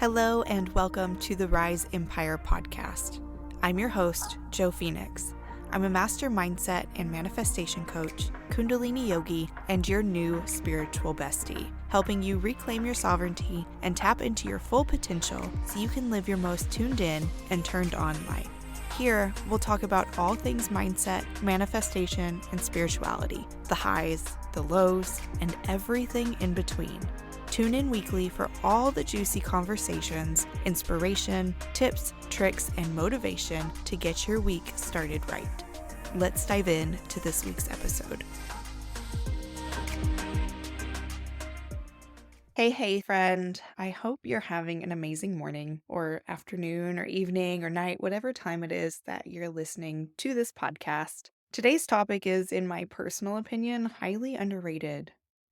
Hello and welcome to the Rise Empire podcast. I'm your host, Joe Phoenix. I'm a master mindset and manifestation coach, Kundalini yogi, and your new spiritual bestie, helping you reclaim your sovereignty and tap into your full potential so you can live your most tuned in and turned on life. Here, we'll talk about all things mindset, manifestation, and spirituality, the highs, the lows, and everything in between. Tune in weekly for all the juicy conversations, inspiration, tips, tricks, and motivation to get your week started right. Let's dive in to this week's episode. Hey, friend. I hope you're having an amazing morning or afternoon or evening or night, whatever time it is that you're listening to this podcast. Today's topic is, in my personal opinion, highly underrated.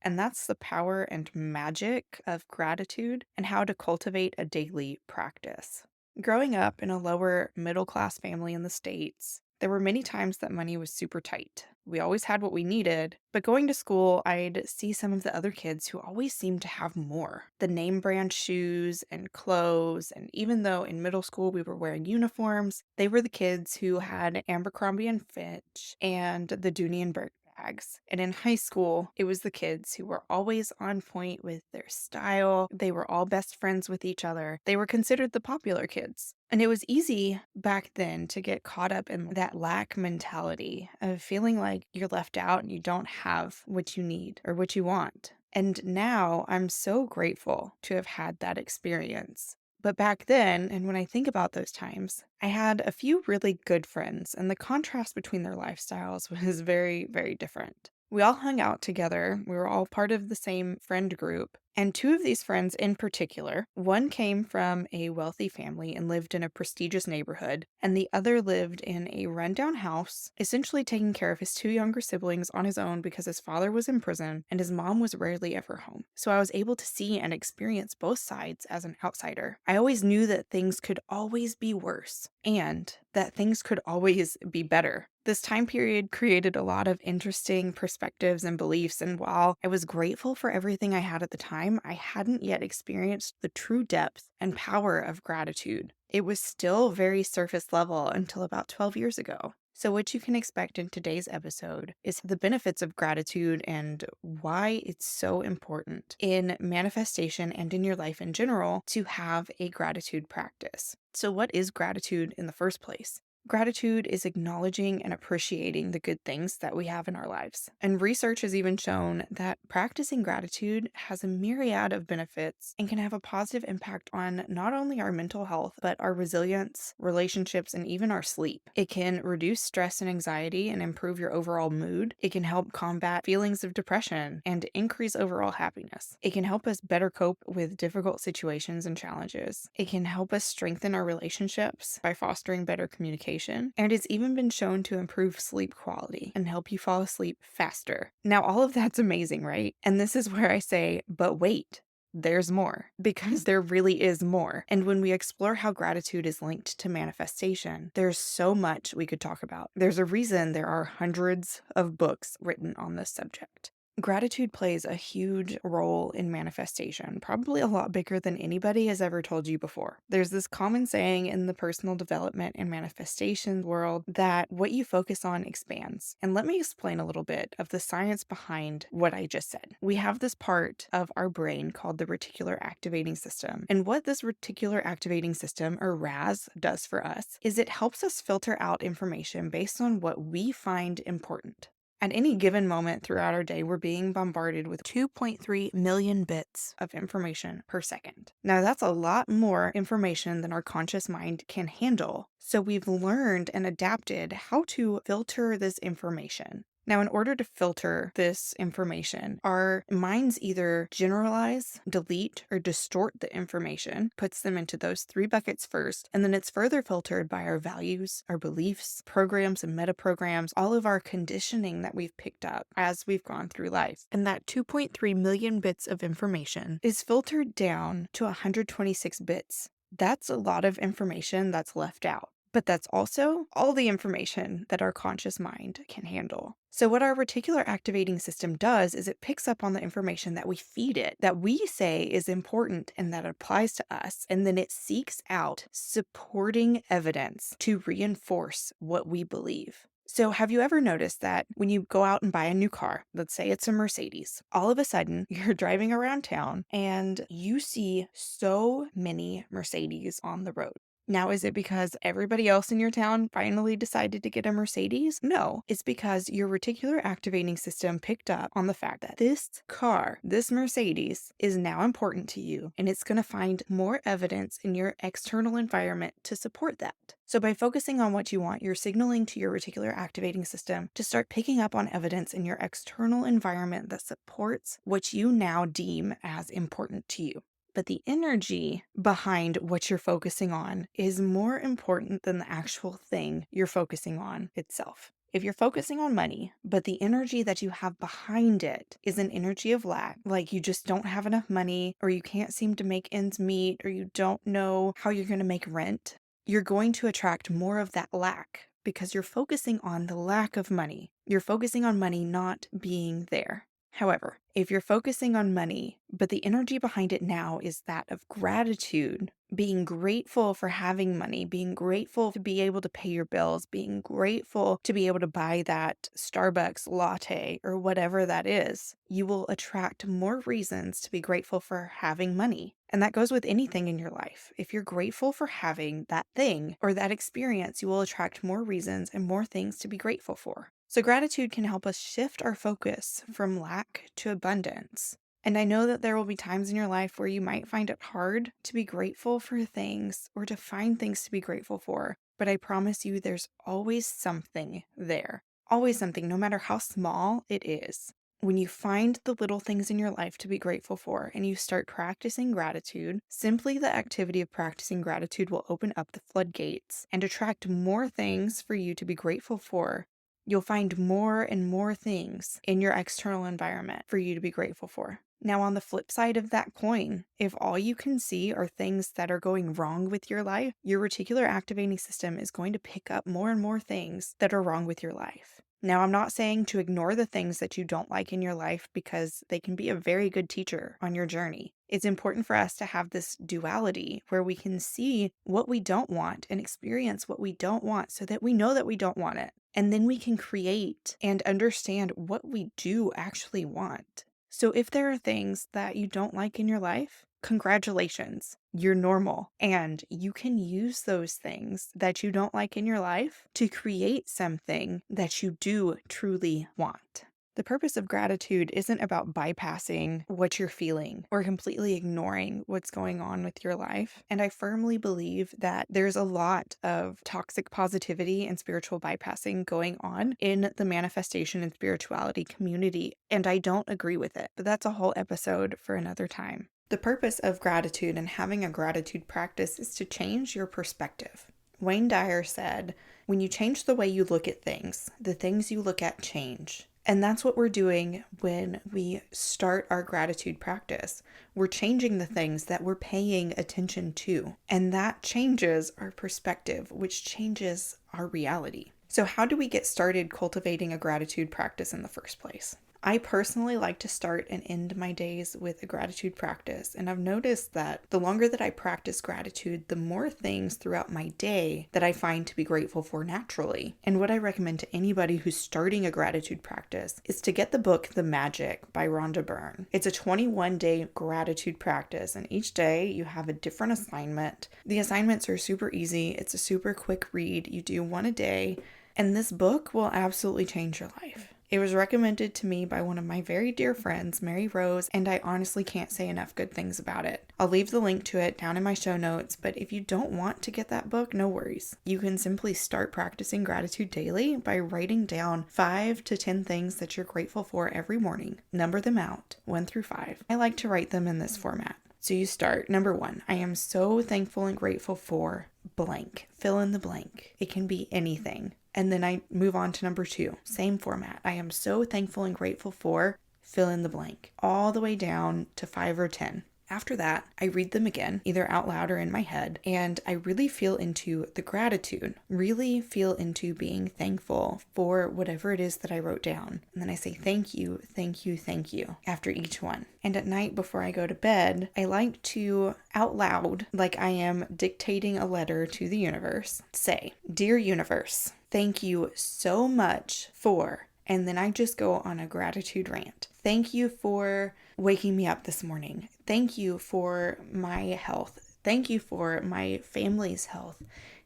And that's the power and magic of gratitude and how to cultivate a daily practice. Growing up in a lower middle class family in the States, there were many times that money was super tight. We always had what we needed, but going to school, I'd see some of the other kids who always seemed to have more. The name brand shoes and clothes, and even though in middle school we were wearing uniforms, they were the kids who had Abercrombie and Fitch and the Dooney and Burke bags. And in high school, it was the kids who were always on point with their style. They were all best friends with each other. They were considered the popular kids. And it was easy back then to get caught up in that lack mentality of feeling like you're left out and you don't have what you need or what you want. And now I'm so grateful to have had that experience. But back then, and when I think about those times, I had a few really good friends, and the contrast between their lifestyles was very, very different. We all hung out together. We were all part of the same friend group. And two of these friends in particular, one came from a wealthy family and lived in a prestigious neighborhood, and the other lived in a rundown house, essentially taking care of his two younger siblings on his own because his father was in prison and his mom was rarely ever home. So I was able to see and experience both sides as an outsider. I always knew that things could always be worse and that things could always be better. This time period created a lot of interesting perspectives and beliefs, and while I was grateful for everything I had at the time, I hadn't yet experienced the true depth and power of gratitude. It was still very surface level until about 12 years ago. So what you can expect in today's episode is the benefits of gratitude and why it's so important in manifestation and in your life in general to have a gratitude practice. So what is gratitude in the first place? Gratitude is acknowledging and appreciating the good things that we have in our lives. And research has even shown that practicing gratitude has a myriad of benefits and can have a positive impact on not only our mental health, but our resilience, relationships, and even our sleep. It can reduce stress and anxiety and improve your overall mood. It can help combat feelings of depression and increase overall happiness. It can help us better cope with difficult situations and challenges. It can help us strengthen our relationships by fostering better communication. And it's even been shown to improve sleep quality and help you fall asleep faster. Now, all of that's amazing, right? And this is where I say, but wait. There's more, because there really is more. And when we explore how gratitude is linked to manifestation, there's so much we could talk about. There's a reason there are hundreds of books written on this subject. Gratitude plays a huge role in manifestation, probably a lot bigger than anybody has ever told you before. There's this common saying in the personal development and manifestation world that what you focus on expands. And let me explain a little bit of the science behind what I just said. We have this part of our brain called the reticular activating system. And what this reticular activating system, or RAS, does for us is it helps us filter out information based on what we find important. At any given moment throughout our day, we're being bombarded with 2.3 million bits of information per second. Now, that's a lot more information than our conscious mind can handle. So we've learned and adapted how to filter this information. Now, in order to filter this information, our minds either generalize, delete, or distort the information, puts them into those three buckets first, and then it's further filtered by our values, our beliefs, programs and metaprograms, all of our conditioning that we've picked up as we've gone through life. And that 2.3 million bits of information is filtered down to 126 bits. That's a lot of information that's left out. but that's also all the information that our conscious mind can handle. So, what our reticular activating system does is it picks up on the information that we feed it, that we say is important and that applies to us, and then it seeks out supporting evidence to reinforce what we believe. So, have you ever noticed that when you go out and buy a new car, let's say it's a Mercedes, all of a sudden you're driving around town and you see so many Mercedes on the road? Now, is it because everybody else in your town finally decided to get a Mercedes? No, it's because your reticular activating system picked up on the fact that this car, this Mercedes, is now important to you, and it's going to find more evidence in your external environment to support that. So by focusing on what you want, you're signaling to your reticular activating system to start picking up on evidence in your external environment that supports what you now deem as important to you. But the energy behind what you're focusing on is more important than the actual thing you're focusing on itself. If you're focusing on money, but the energy that you have behind it is an energy of lack, like you just don't have enough money, or you can't seem to make ends meet, or you don't know how you're going to make rent, you're going to attract more of that lack because you're focusing on the lack of money. You're focusing on money not being there. However, if you're focusing on money, but the energy behind it now is that of gratitude, being grateful for having money, being grateful to be able to pay your bills, being grateful to be able to buy that Starbucks latte or whatever that is, you will attract more reasons to be grateful for having money. And that goes with anything in your life. If you're grateful for having that thing or that experience, you will attract more reasons and more things to be grateful for. So gratitude can help us shift our focus from lack to abundance. And I know that there will be times in your life where you might find it hard to be grateful for things or to find things to be grateful for. But I promise you, there's always something there. Always something, no matter how small it is. When you find the little things in your life to be grateful for and you start practicing gratitude, simply the activity of practicing gratitude will open up the floodgates and attract more things for you to be grateful for. You'll find more and more things in your external environment for you to be grateful for. Now, on the flip side of that coin, if all you can see are things that are going wrong with your life, your reticular activating system is going to pick up more and more things that are wrong with your life. Now, I'm not saying to ignore the things that you don't like in your life because they can be a very good teacher on your journey. It's important for us to have this duality where we can see what we don't want and experience what we don't want so that we know that we don't want it. And then we can create and understand what we do actually want. So if there are things that you don't like in your life, congratulations, you're normal. And you can use those things that you don't like in your life to create something that you do truly want. The purpose of gratitude isn't about bypassing what you're feeling or completely ignoring what's going on with your life. And I firmly believe that there's a lot of toxic positivity and spiritual bypassing going on in the manifestation and spirituality community. And I don't agree with it, but that's a whole episode for another time. The purpose of gratitude and having a gratitude practice is to change your perspective. Wayne Dyer said, when you change the way you look at things, the things you look at change. And that's what we're doing when we start our gratitude practice. We're changing the things that we're paying attention to. And that changes our perspective, which changes our reality. So how do we get started cultivating a gratitude practice in the first place? I personally like to start and end my days with a gratitude practice, and I've noticed that the longer that I practice gratitude, the more things throughout my day that I find to be grateful for naturally. And what I recommend to anybody who's starting a gratitude practice is to get the book The Magic by Rhonda Byrne. It's a 21-day gratitude practice, and each day you have a different assignment. The assignments are super easy. It's a super quick read. You do one a day, and this book will absolutely change your life. It was recommended to me by one of my very dear friends, Mary Rose, and I honestly can't say enough good things about it. I'll leave the link to it down in my show notes, but if you don't want to get that book, no worries. You can simply start practicing gratitude daily by writing down 5 to 10 things that you're grateful for every morning. Number them out, 1 through 5. I like to write them in this format. So you start, number 1, I am so thankful and grateful for blank. Fill in the blank. It can be anything. And then I move on to number 2, same format. I am so thankful and grateful for fill in the blank, all the way down to 5 or 10. After that, I read them again, either out loud or in my head, and I really feel into the gratitude, really feel into being thankful for whatever it is that I wrote down. And then I say thank you, thank you, thank you after each one. And at night before I go to bed, I like to out loud, like I am dictating a letter to the universe, say, "Dear universe, thank you so much for," and then I just go on a gratitude rant. Thank you for waking me up this morning. Thank you for my health. Thank you for my family's health.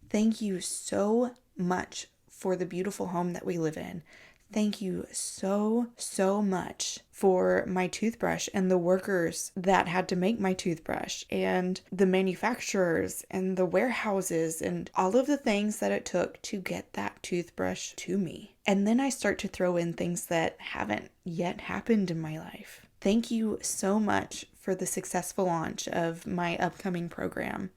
Thank you so much for the beautiful home that we live in. Thank you so, so much for my toothbrush and the workers that had to make my toothbrush and the manufacturers and the warehouses and all of the things that it took to get that toothbrush to me. And then I start to throw in things that haven't yet happened in my life. Thank you so much for the successful launch of my upcoming program.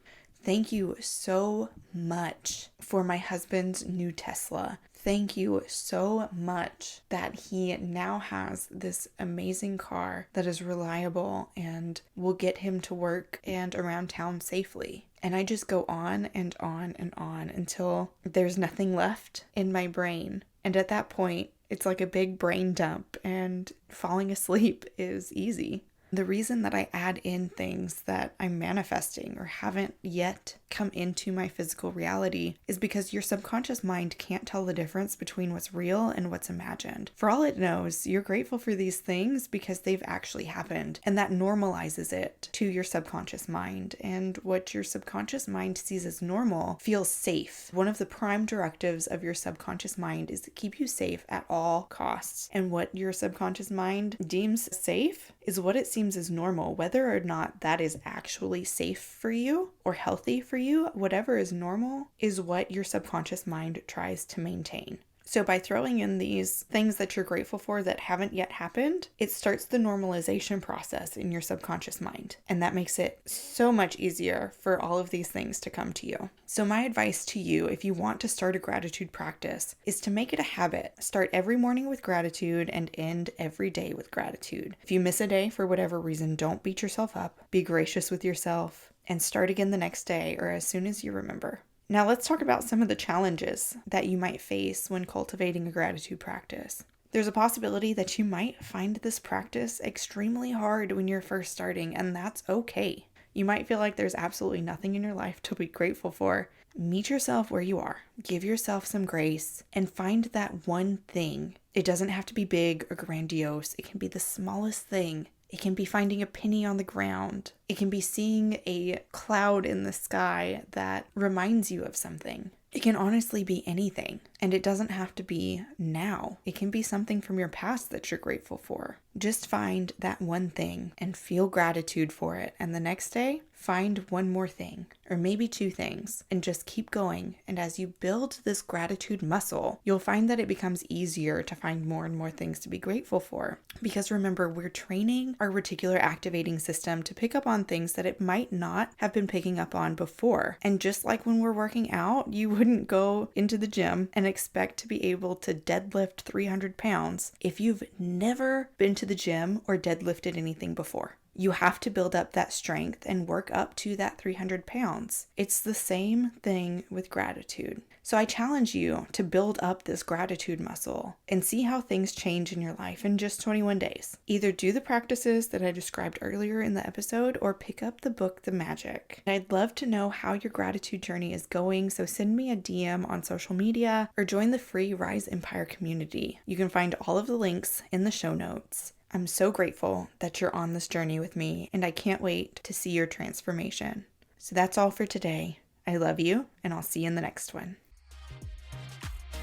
Thank you so much for my husband's new Tesla. Thank you so much that he now has this amazing car that is reliable and will get him to work and around town safely. And I just go on and on and on until there's nothing left in my brain. And at that point, it's like a big brain dump and falling asleep is easy. The reason that I add in things that I'm manifesting or haven't yet come into my physical reality is because your subconscious mind can't tell the difference between what's real and what's imagined. For all it knows, you're grateful for these things because they've actually happened, and that normalizes it to your subconscious mind. And what your subconscious mind sees as normal feels safe. One of the prime directives of your subconscious mind is to keep you safe at all costs. And what your subconscious mind deems safe is what it seems as normal, whether or not that is actually safe for you or healthy for you. Whatever is normal is what your subconscious mind tries to maintain. So by throwing in these things that you're grateful for that haven't yet happened, it starts the normalization process in your subconscious mind. And that makes it so much easier for all of these things to come to you. So my advice to you, if you want to start a gratitude practice, is to make it a habit. Start every morning with gratitude and end every day with gratitude. If you miss a day for whatever reason, don't beat yourself up. Be gracious with yourself and start again the next day or as soon as you remember. Now let's talk about some of the challenges that you might face when cultivating a gratitude practice. There's a possibility that you might find this practice extremely hard when you're first starting, and that's okay. You might feel like there's absolutely nothing in your life to be grateful for. Meet yourself where you are. Give yourself some grace and find that one thing. It doesn't have to be big or grandiose. It can be the smallest thing. It can be finding a penny on the ground. It can be seeing a cloud in the sky that reminds you of something. It can honestly be anything, and it doesn't have to be now. It can be something from your past that you're grateful for. Just find that one thing and feel gratitude for it, and the next day, find one more thing, or maybe two things, and just keep going. And as you build this gratitude muscle, you'll find that it becomes easier to find more and more things to be grateful for. Because remember, we're training our reticular activating system to pick up on things that it might not have been picking up on before. And just like when we're working out, you wouldn't go into the gym and expect to be able to deadlift 300 pounds if you've never been to the gym or deadlifted anything before. You have to build up that strength and work up to that 300 pounds. It's the same thing with gratitude. So I challenge you to build up this gratitude muscle and see how things change in your life in just 21 days. Either do the practices that I described earlier in the episode or pick up the book, The Magic. I'd love to know how your gratitude journey is going, so send me a DM on social media or join the free Rise Empire community. You can find all of the links in the show notes. I'm so grateful that you're on this journey with me, and I can't wait to see your transformation. So that's all for today. I love you, and I'll see you in the next one.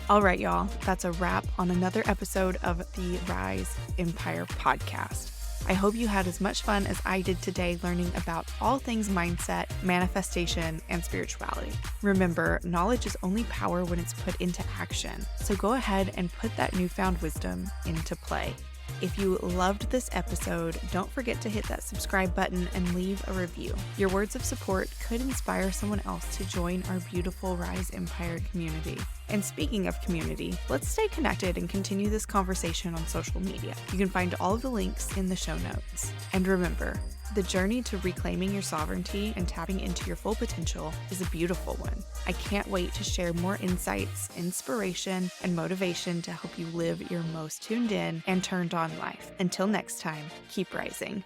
All right, y'all, that's a wrap on another episode of the Rise Empire podcast. I hope you had as much fun as I did today learning about all things mindset, manifestation, and spirituality. Remember, knowledge is only power when it's put into action. So go ahead and put that newfound wisdom into play. If you loved this episode, don't forget to hit that subscribe button and leave a review. Your words of support could inspire someone else to join our beautiful Rise Empire community. And speaking of community, let's stay connected and continue this conversation on social media. You can find all of the links in the show notes. And remember, The journey to reclaiming your sovereignty and tapping into your full potential is a beautiful one. I can't wait to share more insights, inspiration, and motivation to help you live your most tuned in and turned on life. Until next time, keep rising.